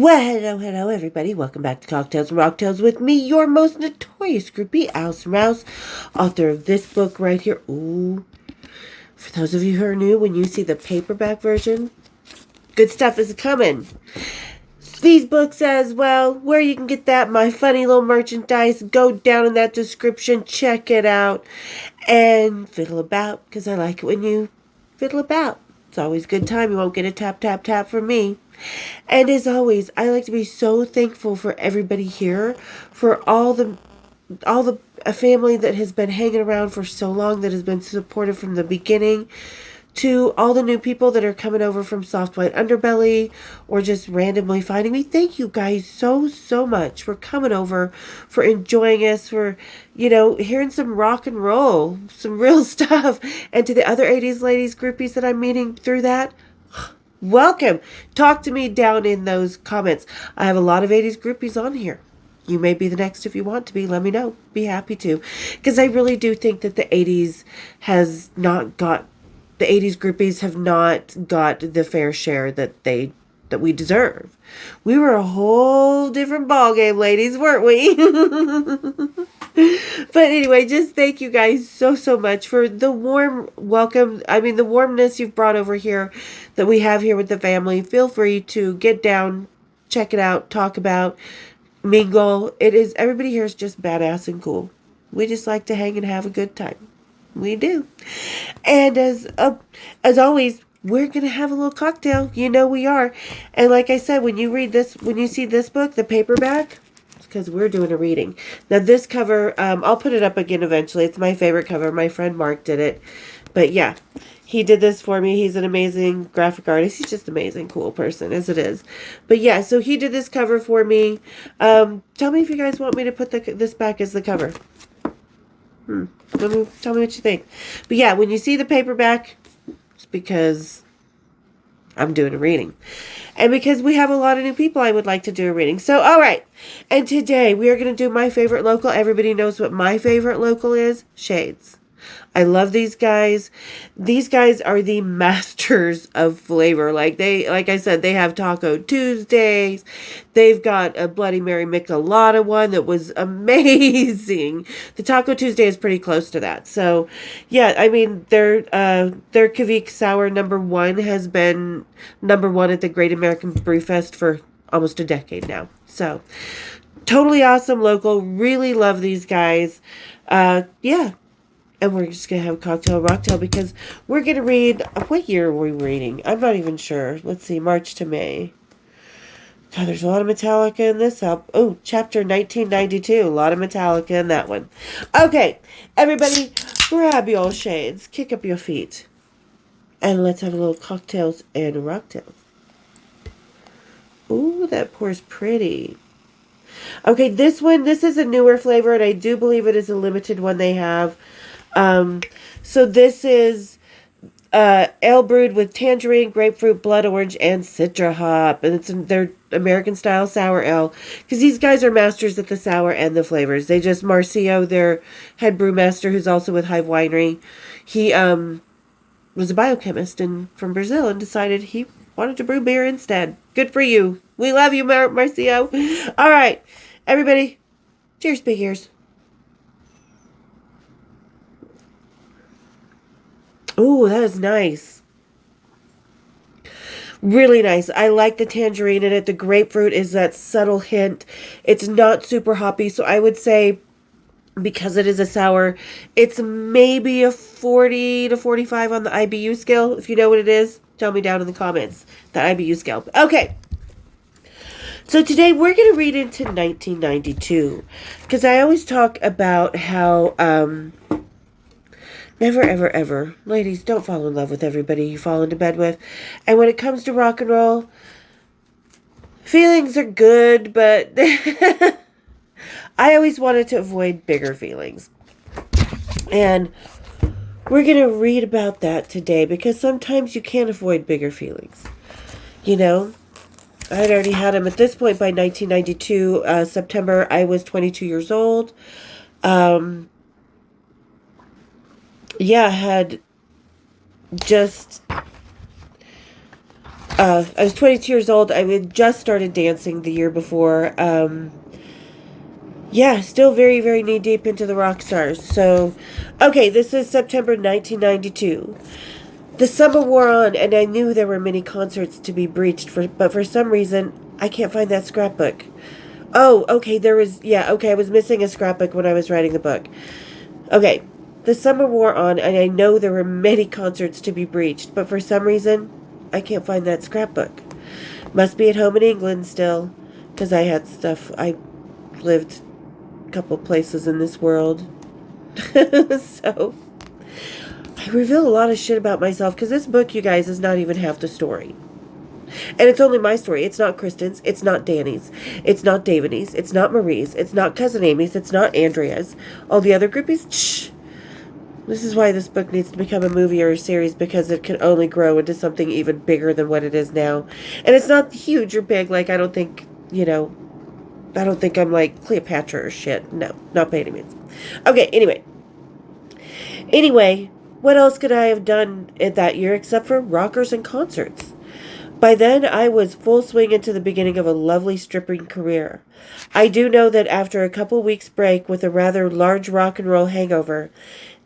Well, hello, everybody. Welcome back to Cocktails and Rocktails with me, your most notorious groupie, Alison Rouse, author of this book right here. Ooh, for those of you who are new, when you see the paperback version, good stuff is coming. These books as well, where you can get that, my funny little merchandise, go down in that description, check it out, and fiddle about, because I like it when you fiddle about. It's always a good time. You won't get a tap, tap, tap from me. And as always, I like to be so thankful for everybody here, for all the a family that has been hanging around for so long, that has been supportive from the beginning, to all the new people that are coming over from Soft White Underbelly or just randomly finding me. Thank you guys so much for coming over, for enjoying us, for, hearing some rock and roll, some real stuff. And to the other 80s ladies groupies that I'm meeting through that, welcome. Talk to me down in those comments. I have a lot of 80s groupies on here. You may be the next if you want to be. Let me know. Be happy to. Because I really do think that the 80s groupies have not got the fair share that we deserve. We were a whole different ballgame, ladies, weren't we? But anyway, just thank you guys so much for the warm welcome. I mean, the warmness you've brought over here that we have here with the family. Feel free to get down, check it out, talk about, mingle. Everybody here is just badass and cool. We just like to hang and have a good time. We do. And as always, we're going to have a little cocktail. You know we are. And like I said, when you see this book, the paperback, it's because we're doing a reading. Now this cover, I'll put it up again eventually. It's my favorite cover. My friend Mark did it. But yeah, he did this for me. He's an amazing graphic artist. He's just an amazing, cool person, as it is. But yeah, so he did this cover for me. Tell me if you guys want me to put this back as the cover. Tell me what you think. But yeah, when you see the paperback, it's because I'm doing a reading. And because we have a lot of new people, I would like to do a reading. So, all right. And today we are going to do my favorite local. Everybody knows what my favorite local is. Shades. I love these guys. These guys are the masters of flavor. Like I said, they have Taco Tuesdays. They've got a Bloody Mary Michelada one that was amazing. The Taco Tuesday is pretty close to that. So, yeah, I mean, their Kavik Sour #1 has been #1 at the Great American Brew Fest for almost a decade now. So, totally awesome local. Really love these guys. Yeah. And we're just going to have a cocktail rocktail because we're going to read... What year are we reading? I'm not even sure. Let's see. March to May. God, there's a lot of Metallica in this. Oh, chapter 1992. A lot of Metallica in that one. Okay. Everybody, grab your shades. Kick up your feet. And let's have a little cocktails and rocktails. Ooh, that pours pretty. Okay, this is a newer flavor, and I do believe it is a limited one they have. So this is ale brewed with tangerine, grapefruit, blood orange, and citra hop. And it's their American style sour ale. Because these guys are masters at the sour and the flavors. Marcio, their head brewmaster, who's also with Hive Winery, he was a biochemist from Brazil and decided he wanted to brew beer instead. Good for you. We love you, Marcio. All right, everybody. Cheers, big ears. Oh, that is nice. Really nice. I like the tangerine in it. The grapefruit is that subtle hint. It's not super hoppy, so I would say, because it is a sour, it's maybe a 40 to 45 on the IBU scale. If you know what it is, tell me down in the comments. The IBU scale. Okay. So today we're going to read into 1992. Because I always talk about how... Never, ever, ever. Ladies, don't fall in love with everybody you fall into bed with. And when it comes to rock and roll, feelings are good, but I always wanted to avoid bigger feelings. And we're going to read about that today because sometimes you can't avoid bigger feelings. You know, I'd already had them at this point by 1992, September. I was 22 years old. Yeah, had just I was 22 years old. I had just started dancing the year before. Yeah, still very, very knee deep into the rock stars. So, okay, this is September 1992. The summer wore on, and I knew there were many concerts to be breached, but for some reason, I can't find that scrapbook. Oh, okay, I was missing a scrapbook when I was writing the book. Okay, the summer wore on, and I know there were many concerts to be breached, but for some reason, I can't find that scrapbook. Must be at home in England still, because I had stuff. I lived a couple places in this world. So, I reveal a lot of shit about myself, because this book, you guys, is not even half the story. And it's only my story. It's not Kristen's. It's not Danny's. It's not Davidy's. It's not Marie's. It's not Cousin Amy's. It's not Andrea's. All the other groupies, shh. This is why this book needs to become a movie or a series, because it can only grow into something even bigger than what it is now. And it's not huge or big, like I don't think I'm like Cleopatra or shit. No, not by any means. Okay, Anyway, what else could I have done in that year except for rockers and concerts? By then, I was full swing into the beginning of a lovely stripping career. I do know that after a couple weeks' break with a rather large rock and roll hangover,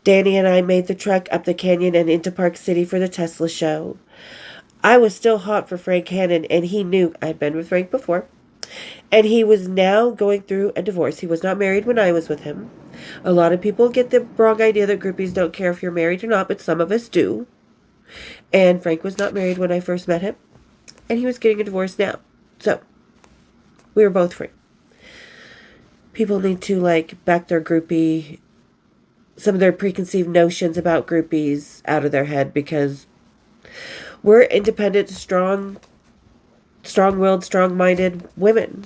Danny and I made the trek up the canyon and into Park City for the Tesla show. I was still hot for Frank Hannon, and he knew I'd been with Frank before. And he was now going through a divorce. He was not married when I was with him. A lot of people get the wrong idea that groupies don't care if you're married or not, but some of us do. And Frank was not married when I first met him. And he was getting a divorce now. So, we were both free. People need to, back their groupie, some of their preconceived notions about groupies out of their head, because we're independent, strong-willed, strong-minded women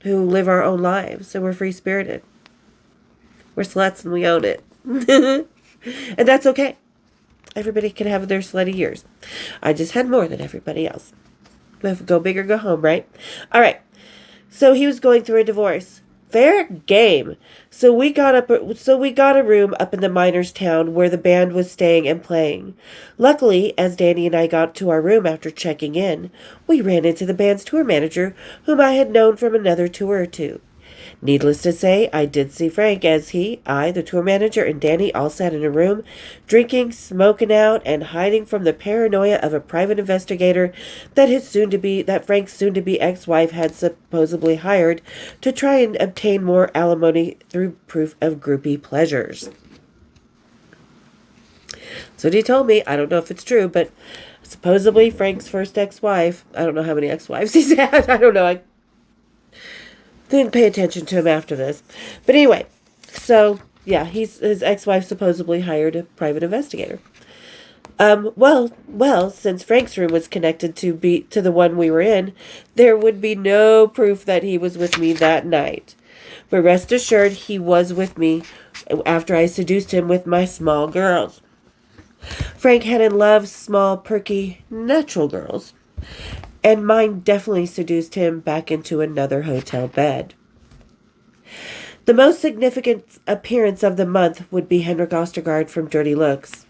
who live our own lives, and we're free-spirited. We're sluts and we own it. And that's okay. Everybody can have their slutty years. I just had more than everybody else. Go big or go home, right? All right. So he was going through a divorce. Fair game. So we got a room up in the miners' town where the band was staying and playing. Luckily, as Danny and I got to our room after checking in, we ran into the band's tour manager, whom I had known from another tour or two. Needless to say, I did see Frank as I, the tour manager, and Danny all sat in a room, drinking, smoking out, and hiding from the paranoia of a private investigator that Frank's soon-to-be ex-wife had supposedly hired to try and obtain more alimony through proof of groupie pleasures. So he told me. I don't know if it's true, but supposedly Frank's first ex-wife, I don't know how many ex-wives he's had, I don't know, I didn't pay attention to him after this. But anyway, so, yeah, his ex-wife supposedly hired a private investigator. Well, since Frank's room was connected to the one we were in, there would be no proof that he was with me that night. But rest assured, he was with me after I seduced him with my small girls. Frank Hannon loves small, perky, natural girls. And mine definitely seduced him back into another hotel bed. The most significant appearance of the month would be Henrik Ostergaard from Dirty Looks.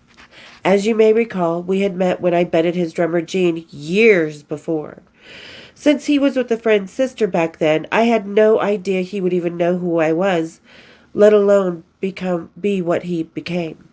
As you may recall, we had met when I bedded his drummer Gene years before. Since he was with a friend's sister back then, I had no idea he would even know who I was, let alone be what he became.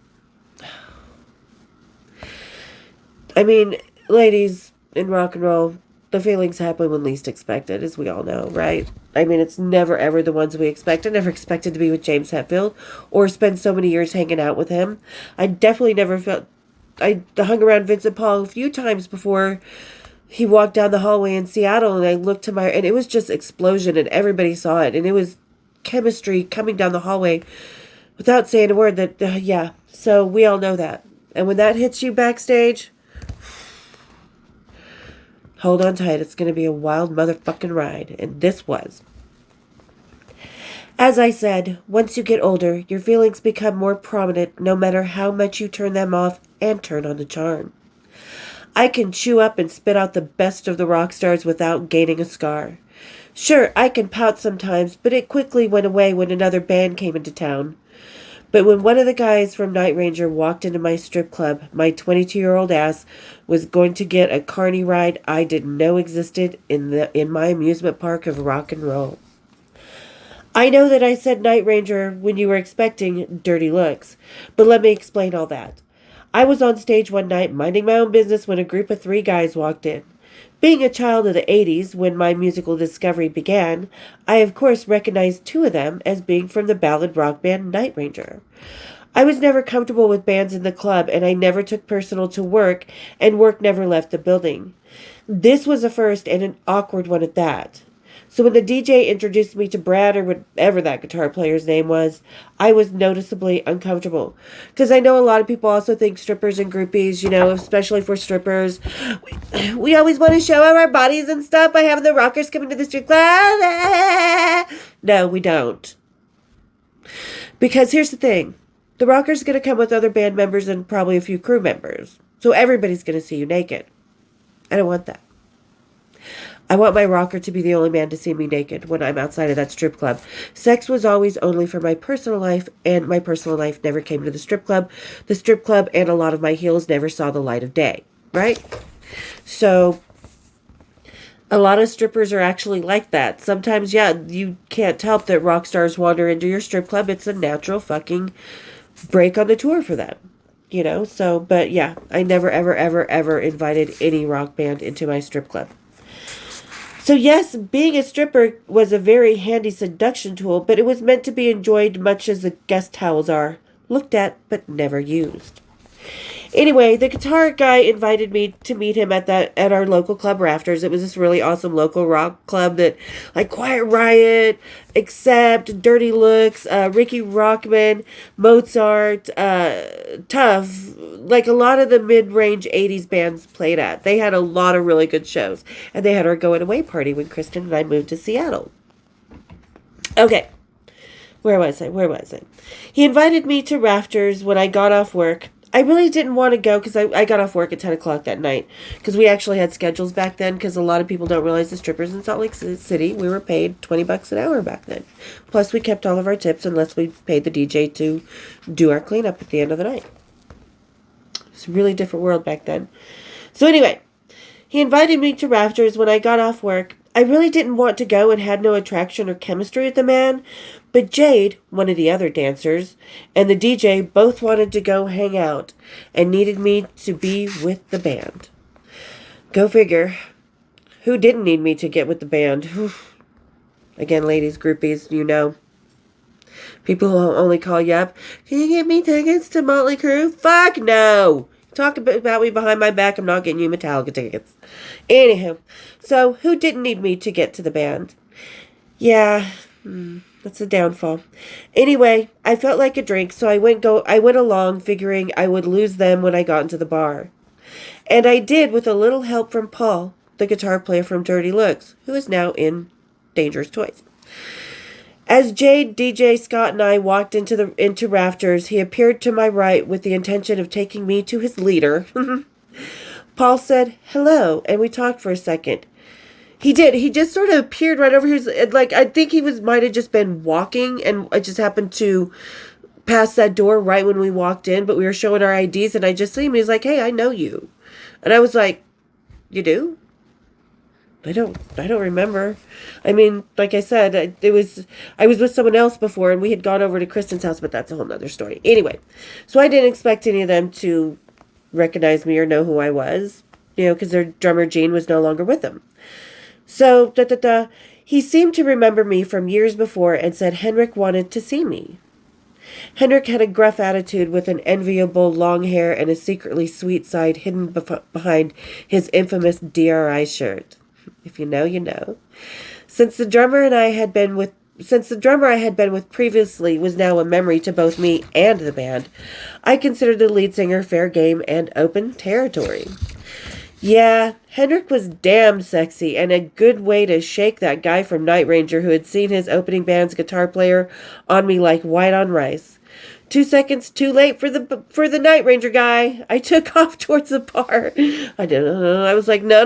I mean, ladies, in rock and roll, the feelings happen when least expected, as we all know, right? I mean, it's never, ever the ones we expect. I never expected to be with James Hetfield or spend so many years hanging out with him. I definitely never felt... I hung around Vincent Paul a few times before he walked down the hallway in Seattle, and I looked to and it was just explosion, and everybody saw it, and it was chemistry coming down the hallway without saying a word. Yeah, so we all know that. And when that hits you backstage... hold on tight, it's going to be a wild motherfucking ride. And this was. As I said, once you get older, your feelings become more prominent no matter how much you turn them off and turn on the charm. I can chew up and spit out the best of the rock stars without gaining a scar. Sure, I can pout sometimes, but it quickly went away when another band came into town. But when one of the guys from Night Ranger walked into my strip club, my 22-year-old ass was going to get a carny ride I didn't know existed in my amusement park of rock and roll. I know that I said Night Ranger when you were expecting dirty looks, but let me explain all that. I was on stage one night minding my own business when a group of 3 guys walked in. Being a child of the 80s when my musical discovery began, I of course recognized 2 of them as being from the ballad rock band Night Ranger. I was never comfortable with bands in the club, and I never took personal to work, and work never left the building. This was a first and an awkward one at that. So when the DJ introduced me to Brad, or whatever that guitar player's name was, I was noticeably uncomfortable. Because I know a lot of people also think strippers and groupies, especially for strippers, we always want to show our bodies and stuff by having the rockers come into the strip club. No, we don't. Because here's the thing. The rocker's going to come with other band members and probably a few crew members. So everybody's going to see you naked. I don't want that. I want my rocker to be the only man to see me naked when I'm outside of that strip club. Sex was always only for my personal life, and my personal life never came to the strip club. The strip club and a lot of my heels never saw the light of day, right? So a lot of strippers are actually like that. Sometimes, yeah, you can't help that rock stars wander into your strip club. It's a natural fucking break on the tour for them. So, but yeah, I never, ever, ever, ever invited any rock band into my strip club. So yes, being a stripper was a very handy seduction tool, but it was meant to be enjoyed much as the guest towels are, looked at but never used. Anyway, the guitar guy invited me to meet him at our local club Rafters. It was this really awesome local rock club that, like Quiet Riot, Accept, Dirty Looks, Ricky Rockman, Mozart, Tough, like a lot of the mid-range 80s bands played at. They had a lot of really good shows. And they had our going-away party when Kristen and I moved to Seattle. Okay. Where was I? He invited me to Rafters when I got off work. I really didn't want to go because I got off work at 10 o'clock that night because we actually had schedules back then because a lot of people don't realize the strippers in Salt Lake City, we were paid $20 an hour back then. Plus, we kept all of our tips unless we paid the DJ to do our cleanup at the end of the night. It's a really different world back then. So anyway, he invited me to Rafters when I got off work. I really didn't want to go and had no attraction or chemistry with the man, but Jade, one of the other dancers, and the DJ both wanted to go hang out and needed me to be with the band. Go figure. Who didn't need me to get with the band? Again, ladies, groupies, People who only call you up, can you get me tickets to Motley Crue? Fuck no! Talk about me behind my back, I'm not getting you Metallica tickets. Anywho, so who didn't need me to get to the band? Yeah, that's a downfall. Anyway, I felt like a drink, so I went along figuring I would lose them when I got into the bar. And I did with a little help from Paul, the guitar player from Dirty Looks, who is now in Dangerous Toys. As Jade, DJ, Scott, and I walked into Rafters, he appeared to my right with the intention of taking me to his leader. Paul said, hello, and we talked for a second. He did. He just sort of appeared right over here. Like, I think he might have just been walking, and I just happened to pass that door right when we walked in, but we were showing our IDs, and I just seen him. He's like, hey, I know you. And I was like, you do? I don't remember. I mean, like I said, I was with someone else before, and we had gone over to Kristen's house, but that's a whole nother story. Anyway, so I didn't expect any of them to recognize me or know who I was, because their drummer Gene was no longer with them. So, he seemed to remember me from years before and said Henrik wanted to see me. Henrik had a gruff attitude with an enviable long hair and a secretly sweet side hidden behind his infamous DRI shirt. If you know, you know. Since the drummer I had been with previously was now a memory to both me and the band, I considered the lead singer fair game and open territory. Yeah, Henrik was damn sexy and a good way to shake that guy from Night Ranger who had seen his opening band's guitar player on me like white on rice. 2 seconds too late for the Night Ranger guy. I took off towards the bar. I didn't know. I was like, no.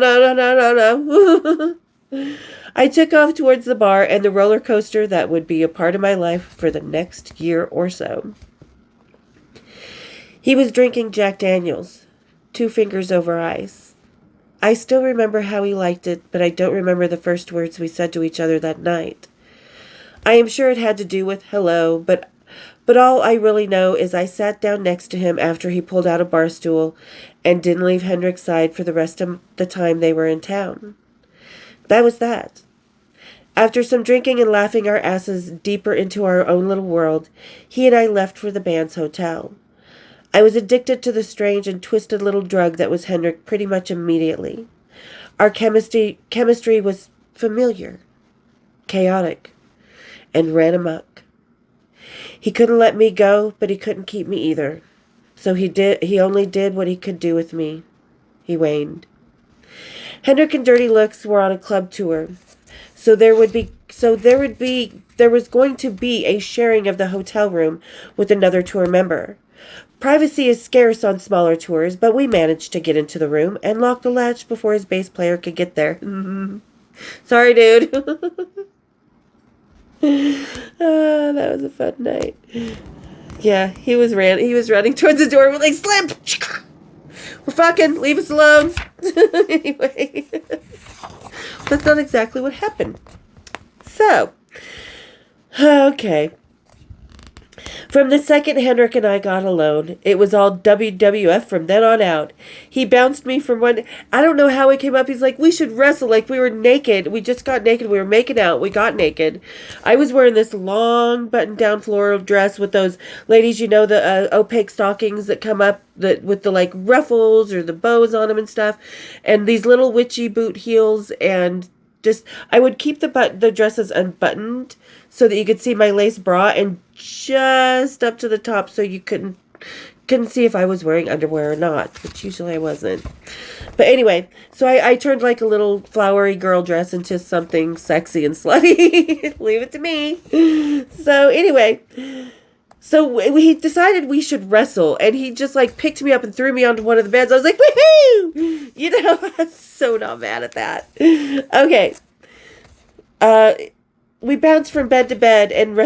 I took off towards the bar and the roller coaster that would be a part of my life for the next year or so. He was drinking Jack Daniels, 2 fingers over ice. I still remember how he liked it, but I don't remember the first words we said to each other that night. I am sure it had to do with hello, but all I really know is I sat down next to him after he pulled out a bar stool and didn't leave Henrik's side for the rest of the time they were in town. That was that. After some drinking and laughing our asses deeper into our own little world, he and I left for the band's hotel. I was addicted to the strange and twisted little drug that was Henrik pretty much immediately. Our chemistry was familiar, chaotic, and ran amok. He couldn't let me go, but he couldn't keep me either. So he only did what he could do with me. He waned. Henrik and Dirty Looks were on a club tour. There was going to be a sharing of the hotel room with another tour member. Privacy is scarce on smaller tours, but we managed to get into the room and lock the latch before his bass player could get there. Sorry, dude. That was a fun night. Yeah, he was running towards the door. We're like, slip! We're fucking, leave us alone. Anyway, that's not exactly what happened. So, okay. From the second Henrik and I got alone, it was all WWF from then on out. He bounced me from one... I don't know how it came up. He's like, we should wrestle. Like, we were naked. We just got naked. We were making out. We got naked. I was wearing this long button-down floral dress with those ladies, you know, the opaque stockings that come up with the, like, ruffles or the bows on them and stuff. And these little witchy boot heels and... I would keep the dresses unbuttoned so that you could see my lace bra and just up to the top so you couldn't see if I was wearing underwear or not, which usually I wasn't. But anyway, so I turned like a little flowery girl dress into something sexy and slutty. Leave it to me. So anyway, so he decided we should wrestle, and he just like picked me up and threw me onto one of the beds. I was like, woohoo! You know, I'm so not mad at that. Okay. We bounced from bed to bed and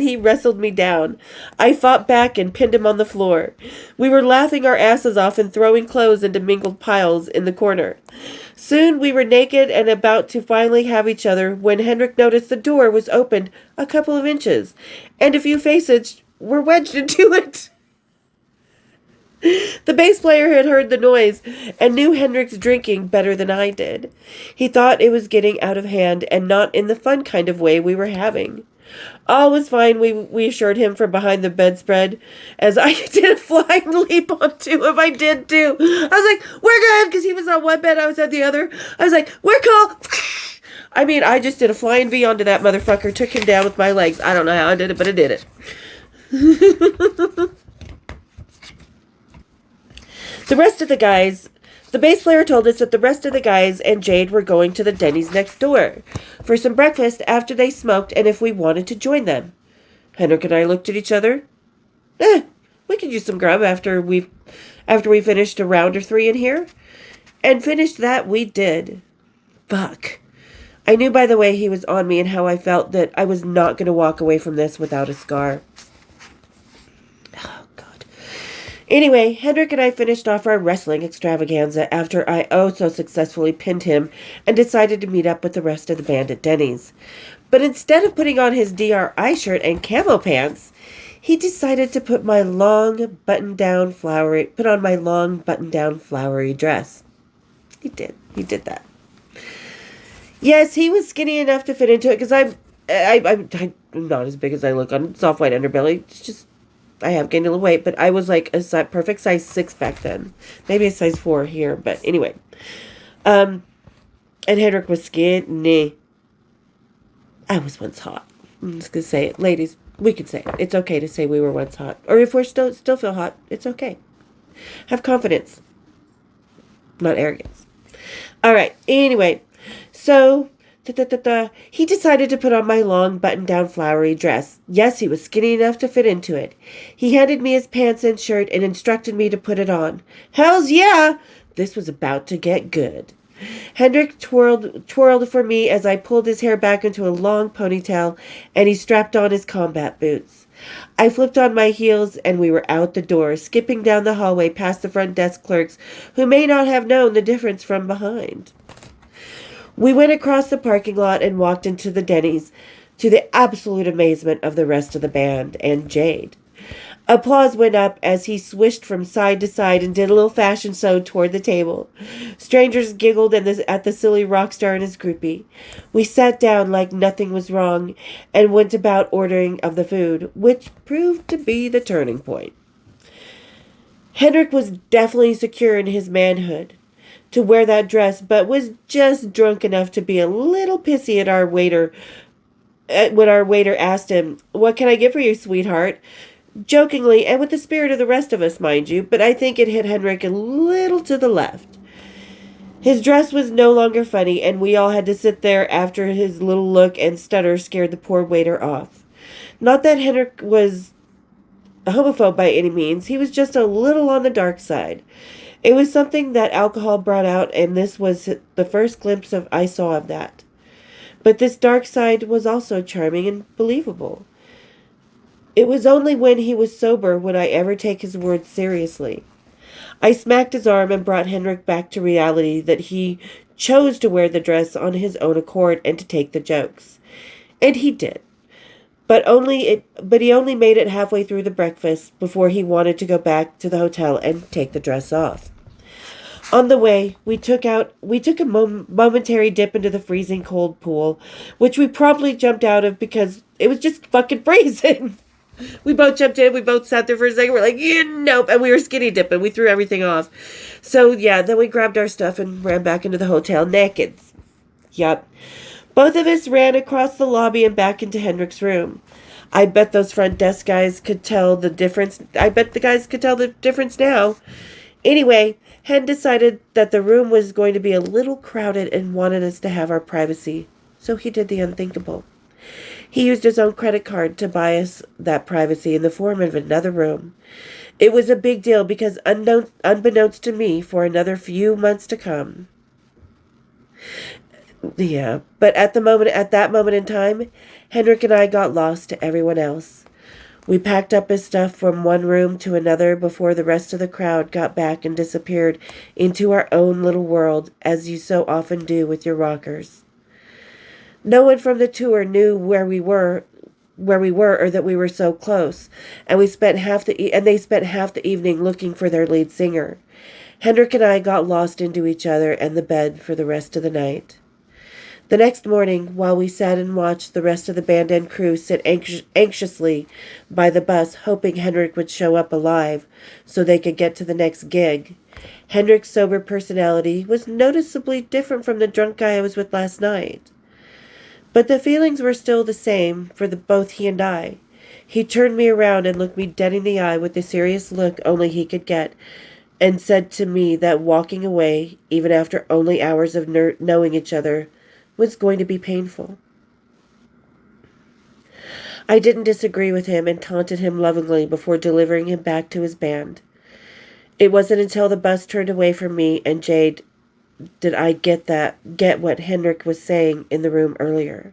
he wrestled me down. I fought back and pinned him on the floor. We were laughing our asses off and throwing clothes into mingled piles in the corner. Soon we were naked and about to finally have each other when Henrik noticed the door was opened a couple of inches, and a few faces were wedged into it. The bass player had heard the noise and knew Henrik's drinking better than I did. He thought it was getting out of hand and not in the fun kind of way we were having. All was fine, we assured him from behind the bedspread, as I did a flying leap onto him. I did too. I was like, we're good, because he was on one bed, I was on the other. I was like, we're cool. I mean, I just did a flying V onto that motherfucker, took him down with my legs. I don't know how I did it, but I did it. The bass player told us that the rest of the guys and Jade were going to the Denny's next door for some breakfast after they smoked and if we wanted to join them. Henrik and I looked at each other. We could use some grub after we finished a round or 3 in here. And finished that we did. Fuck. I knew by the way he was on me and how I felt that I was not going to walk away from this without a scar. Anyway, Henrik and I finished off our wrestling extravaganza after I so successfully pinned him and decided to meet up with the rest of the band at Denny's. But instead of putting on his DRI shirt and camo pants, he decided to put on my long button-down flowery dress. He did that. Yes, he was skinny enough to fit into it because I'm not as big as I look on soft white underbelly. It's just I have gained a little weight, but I was like a perfect size 6 back then. Maybe a size 4 here, but anyway. And Henrik was skinny. I was once hot. I'm just going to say it. Ladies, we could say it. It's okay to say we were once hot. Or if we're still feel hot, it's okay. Have confidence. Not arrogance. All right. Anyway, so... he decided to put on my long button-down flowery dress. Yes, he was skinny enough to fit into it. He handed me his pants and shirt and instructed me to put it on. Hells yeah! This was about to get good. Hendrik twirled for me as I pulled his hair back into a long ponytail, and he strapped on his combat boots. I flipped on my heels, and we were out the door, skipping down the hallway past the front desk clerks, who may not have known the difference from behind. We went across the parking lot and walked into the Denny's, to the absolute amazement of the rest of the band and Jade. Applause went up as he swished from side to side and did a little fashion show toward the table. Strangers giggled at the silly Rockstar and his groupie. We sat down like nothing was wrong and went about ordering of the food, which proved to be the turning point. Hendrik was definitely secure in his manhood to wear that dress, but was just drunk enough to be a little pissy at our waiter when our waiter asked him, "What can I get for you, sweetheart?" Jokingly, and with the spirit of the rest of us, mind you, but I think it hit Henrik a little to the left. His dress was no longer funny, and we all had to sit there after his little look and stutter scared the poor waiter off. Not that Henrik was a homophobe by any means, he was just a little on the dark side. It was something that alcohol brought out, and this was the first glimpse I saw of that. But this dark side was also charming and believable. It was only when he was sober would I ever take his words seriously. I smacked his arm and brought Henrik back to reality that he chose to wear the dress on his own accord and to take the jokes. And he did. But he only made it halfway through the breakfast before he wanted to go back to the hotel and take the dress off. On the way, we took a momentary dip into the freezing cold pool, which we promptly jumped out of because it was just fucking freezing. We both jumped in. We both sat there for a second. We're like, yeah, nope. And we were skinny dipping. We threw everything off. So, yeah, then we grabbed our stuff and ran back into the hotel naked. Yup. Both of us ran across the lobby and back into Hendrik's room. I bet those front desk guys could tell the difference. I bet the guys could tell the difference now. Anyway, Hen decided that the room was going to be a little crowded and wanted us to have our privacy. So he did the unthinkable. He used his own credit card to buy us that privacy in the form of another room. It was a big deal because unbeknownst to me for another few months to come. Yeah, but at that moment in time, Hendrik and I got lost to everyone else. We packed up his stuff from one room to another before the rest of the crowd got back and disappeared into our own little world, as you so often do with your rockers. No one from the tour knew where we were or that we were so close, and they spent half the evening looking for their lead singer. Hendrik and I got lost into each other and the bed for the rest of the night. The next morning, while we sat and watched the rest of the band and crew sit anxiously by the bus, hoping Hendrik would show up alive so they could get to the next gig, Hendrik's sober personality was noticeably different from the drunk guy I was with last night. But the feelings were still the same for both he and I. He turned me around and looked me dead in the eye with the serious look only he could get, and said to me that walking away, even after only hours of knowing each other, was going to be painful. I didn't disagree with him and taunted him lovingly before delivering him back to his band. It wasn't until the bus turned away from me and Jade did I get what Hendrik was saying in the room earlier.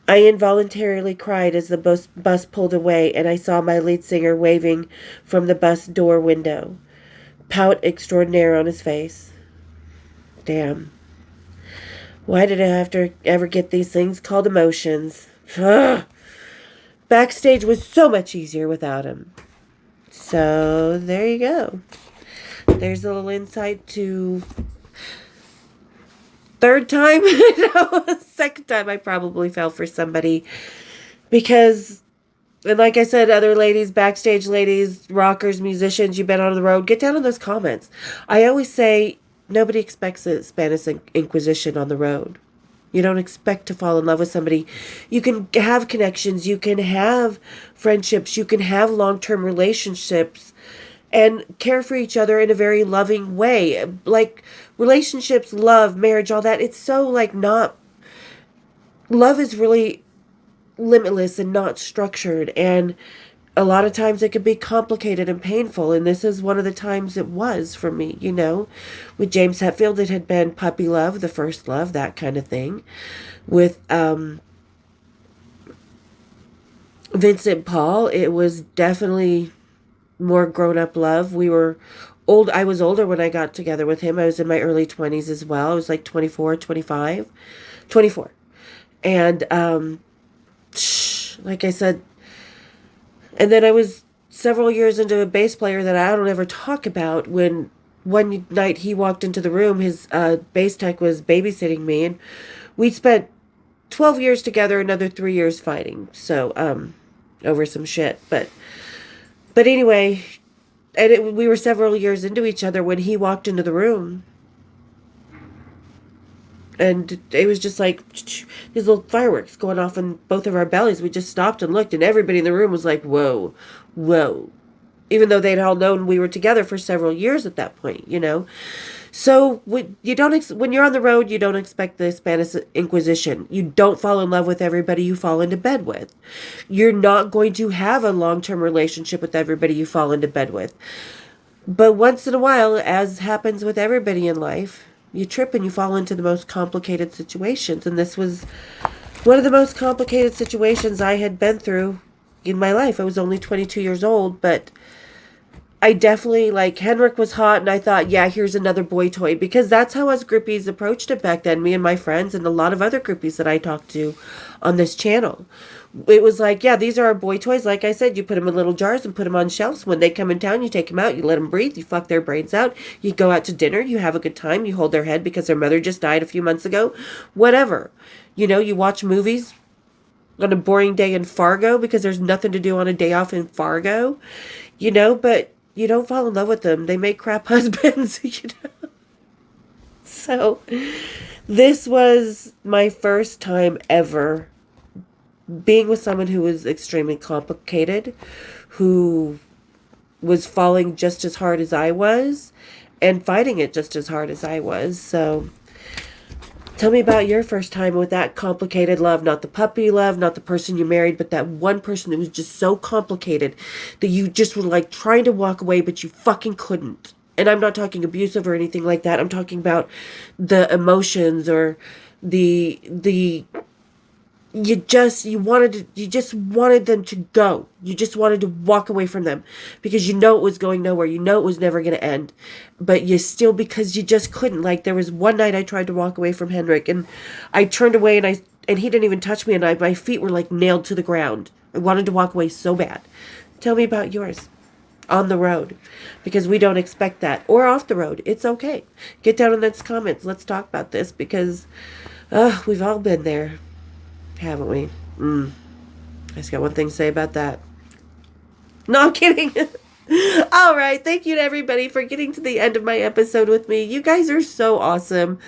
I involuntarily cried as the bus pulled away and I saw my lead singer waving from the bus door window, pout extraordinaire on his face. Damn. Why did I have to ever get these things called emotions? Ugh. Backstage was so much easier without him. So, there you go. There's a little insight to third time, no, second time I probably fell for somebody because, and like I said, other ladies, backstage ladies, rockers, musicians, you've been on the road, get down in those comments. I always say nobody expects a Spanish Inquisition on the road. You don't expect to fall in love with somebody. You can have connections, you can have friendships, you can have long-term relationships and care for each other in a very loving way. Like relationships, love, marriage, all that. It's so like not, love is really limitless and not structured. And a lot of times it could be complicated and painful, and this is one of the times it was for me, With James Hetfield, it had been puppy love, the first love, that kind of thing. With Vincent Paul, it was definitely more grown-up love. We were old. I was older when I got together with him. I was in my early 20s as well. I was like 24, 25, 24. And like I said, and then I was several years into a bass player that I don't ever talk about. When one night he walked into the room, his bass tech was babysitting me, and we spent 12 years together, another 3 years fighting. So, over some shit. But anyway, and we were several years into each other when he walked into the room. And it was just like these little fireworks going off in both of our bellies. We just stopped and looked, and everybody in the room was like, whoa, whoa. Even though they'd all known we were together for several years at that point, So when you're on the road, you don't expect the Spanish Inquisition. You don't fall in love with everybody you fall into bed with. You're not going to have a long-term relationship with everybody you fall into bed with. But once in a while, as happens with everybody in life, you trip and you fall into the most complicated situations. And this was one of the most complicated situations I had been through in my life. I was only 22 years old, but I definitely, Henrik was hot, and I thought, yeah, here's another boy toy, because that's how us groupies approached it back then, me and my friends and a lot of other groupies that I talked to on this channel. It was like, yeah, these are our boy toys. Like I said, you put them in little jars and put them on shelves. When they come in town, you take them out, you let them breathe, you fuck their brains out, you go out to dinner, you have a good time, you hold their head because their mother just died a few months ago, whatever. You watch movies on a boring day in Fargo because there's nothing to do on a day off in Fargo, but you don't fall in love with them. They make crap husbands, So, this was my first time ever being with someone who was extremely complicated, who was falling just as hard as I was, and fighting it just as hard as I was. So, tell me about your first time with that complicated love. Not the puppy love, not the person you married, but that one person that was just so complicated that you just were trying to walk away, but you fucking couldn't. And I'm not talking abusive or anything like that. I'm talking about the emotions or you just wanted them to go. You just wanted to walk away from them because it was going nowhere. It was never going to end. But because you just couldn't. There was one night I tried to walk away from Henrik, and I turned away, and he didn't even touch me, and my feet were nailed to the ground. I wanted to walk away so bad. Tell me about yours on the road, because we don't expect that. Or off the road. It's okay. Get down in those comments. Let's talk about this, because we've all been there. Haven't we? I just got one thing to say about that. No, I'm kidding. All right. Thank you to everybody for getting to the end of my episode with me. You guys are so awesome.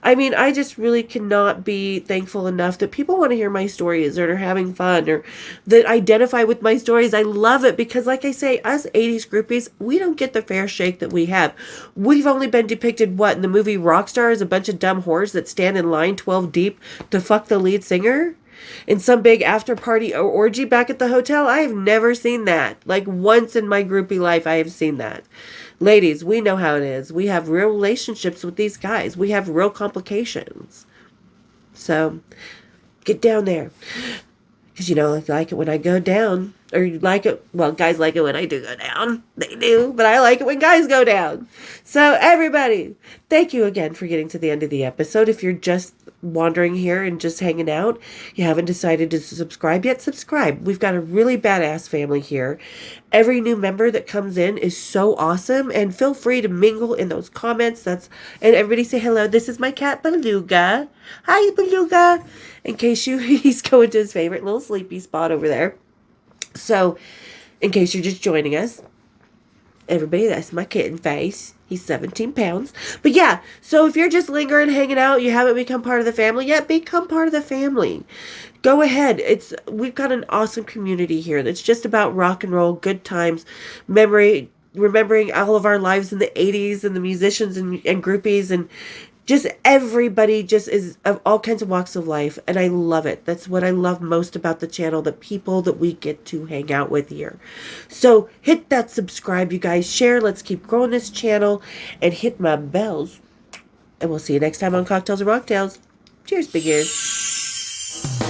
I mean, I just really cannot be thankful enough that people want to hear my stories or are having fun or that identify with my stories. I love it because, like I say, us 80s groupies, we don't get the fair shake that we have. We've only been depicted, in the movie Rockstar, as a bunch of dumb whores that stand in line 12 deep to fuck the lead singer in some big after party or orgy back at the hotel. I have never seen that. Once in my groupie life, I have seen that. Ladies, we know how it is. We have real relationships with these guys. We have real complications. So, get down there. Because, I like it when I go down. Or you like it, guys like it when I do go down. They do, but I like it when guys go down. So, everybody, thank you again for getting to the end of the episode. If you're just wandering here and just hanging out, you haven't decided to subscribe yet, subscribe. We've got a really badass family here. Every new member that comes in is so awesome, and feel free to mingle in those comments. And everybody say hello. This is my cat, Beluga. Hi, Beluga. In case he's going to his favorite little sleepy spot over there. So, in case you're just joining us, everybody, that's my kitten face. He's 17 pounds. But yeah, so if you're just lingering, hanging out, you haven't become part of the family yet, become part of the family. Go ahead. We've got an awesome community here that's just about rock and roll, good times, remembering all of our lives in the 80s and the musicians and groupies and just everybody just is of all kinds of walks of life, and I love it. That's what I love most about the channel, the people that we get to hang out with here. So hit that subscribe, you guys. Share. Let's keep growing this channel, and hit my bells. And we'll see you next time on Cocktails and Rocktails. Cheers, big ears.